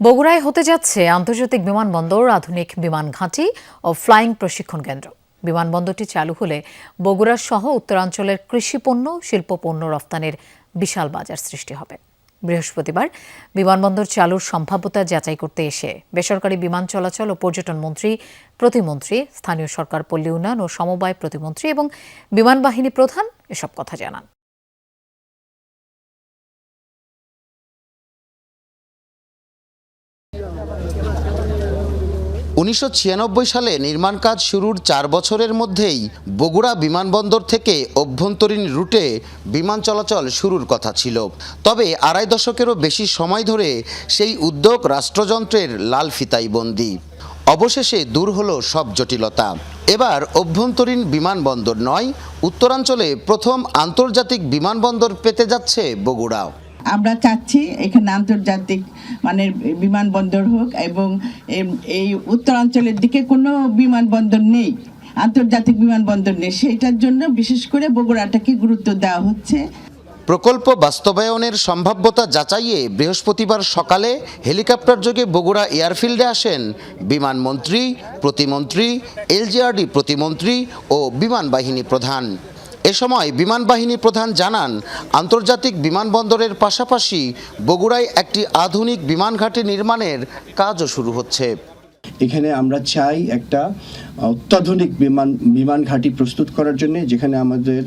বগুড়ায় হতে যাচ্ছে আন্তর্জাতিক বিমানবন্দর, আধুনিক বিমান ঘাঁটি ও ফ্লাইং প্রশিক্ষণ কেন্দ্র। বিমানবন্দরটি চালু হলে বগুড়া সহ উত্তরাঞ্চলের কৃষিপণ্য, শিল্পপণ্য রফতানির বিশাল বাজার সৃষ্টি হবে। বৃহস্পতিবার বিমানবন্দর চালুর সম্ভাব্যতা যাচাই করতে এসে বেসরকারি বিমান চলাচল ও পর্যটন মন্ত্রী, প্রতিমন্ত্রী, স্থানীয় সরকার, পল্লী উন্নয়ন ও সমবায় প্রতিমন্ত্রী এবং বিমান বাহিনী প্রধান এসব কথা জানান। 1996 সালে নির্মাণ কাজ শুরুর 4 বছরের মধ্যেই বগুড়া বিমানবন্দর থেকে অভ্যন্তরীণ রুটে বিমান চলাচল শুরুর কথা ছিল। তবে আড়াই দশকেরও বেশি সময় ধরে সেই উদ্যোগ রাষ্ট্রযন্ত্রের লাল ফিতায় বন্দী। অবশেষে দূর হলো সব জটিলতা। এবার অভ্যন্তরীণ বিমানবন্দর নয়, উত্তরাঞ্চলে প্রথম আন্তর্জাতিক বিমানবন্দর পেতে যাচ্ছে বগুড়া। আমরা চাচ্ছি এখানে আন্তর্জাতিক মানের বিমানবন্দর হোক এবং এই উত্তরাঞ্চলের দিকে কোনো বিমানবন্দর নেই, আন্তর্জাতিক বিমানবন্দর নেই, সেইটার জন্য বিশেষ করে বগুড়াটাকে গুরুত্ব দেওয়া হচ্ছে। প্রকল্প বাস্তবায়নের সম্ভাব্যতা যাচাইয়ে বৃহস্পতিবার সকালে হেলিকপ্টার যোগে বগুড়া এয়ারফিল্ডে আসেন বিমানমন্ত্রী, প্রতিমন্ত্রী, এলজিআরডি প্রতিমন্ত্রী ও বিমান বাহিনী প্রধান। এ সময় বিমান বাহিনী প্রধান জানান, আন্তর্জাতিক বিমানবন্দরের পাশাপাশি বগুড়ায় একটি আধুনিক বিমান ঘাঁটি নির্মাণের কাজও শুরু হচ্ছে। এখানে আমরা চাই একটা অত্যাধুনিক বিমান ঘাঁটি প্রস্তুত করার জন্য, যেখানে আমাদের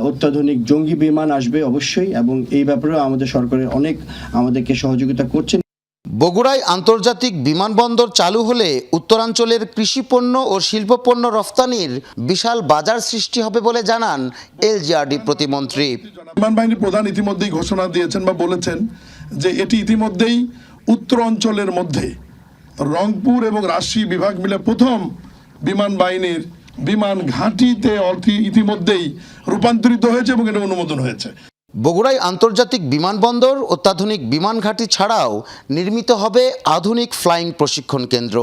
অত্যাধুনিক জঙ্গি বিমান আসবে অবশ্যই, এবং এই ব্যাপারেও আমাদের সরকারের অনেক আমাদেরকে সহযোগিতা করছেন। বগুড়ায় আন্তর্জাতিক বিমানবন্দর চালু হলে উত্তরাঞ্চলের কৃষিপণ্য ও শিল্পপণ্য রফতানির বিশাল বাজার সৃষ্টি হবে বলে জানান এলজিআরডি প্রতিমন্ত্রী। বিমান বাহিনীর প্রধান ইতিমধ্যেই ঘোষণা দিয়েছেন বা বলেছেন যে এটি ইতিমধ্যেই উত্তরাঞ্চলের মধ্যে রংপুর এবং রাজশাহী বিভাগ মিলে প্রথম বিমান বাহিনীর বিমান ঘাঁটিতে ইতিমধ্যেই রূপান্তরিত হয়েছে এবং এটা অনুমোদন হয়েছে। বগুড়ায় আন্তর্জাতিক বিমানবন্দর, অত্যাধুনিক বিমান ঘাঁটি ছাড়াও নির্মিত হবে আধুনিক ফ্লাইং প্রশিক্ষণ কেন্দ্র।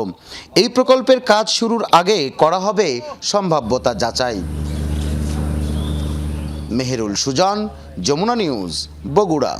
এই প্রকল্পের কাজ শুরুর আগে করা হবে সম্ভাব্যতা যাচাই। মেহেরুল সুজন, যমুনা নিউজ, বগুড়া।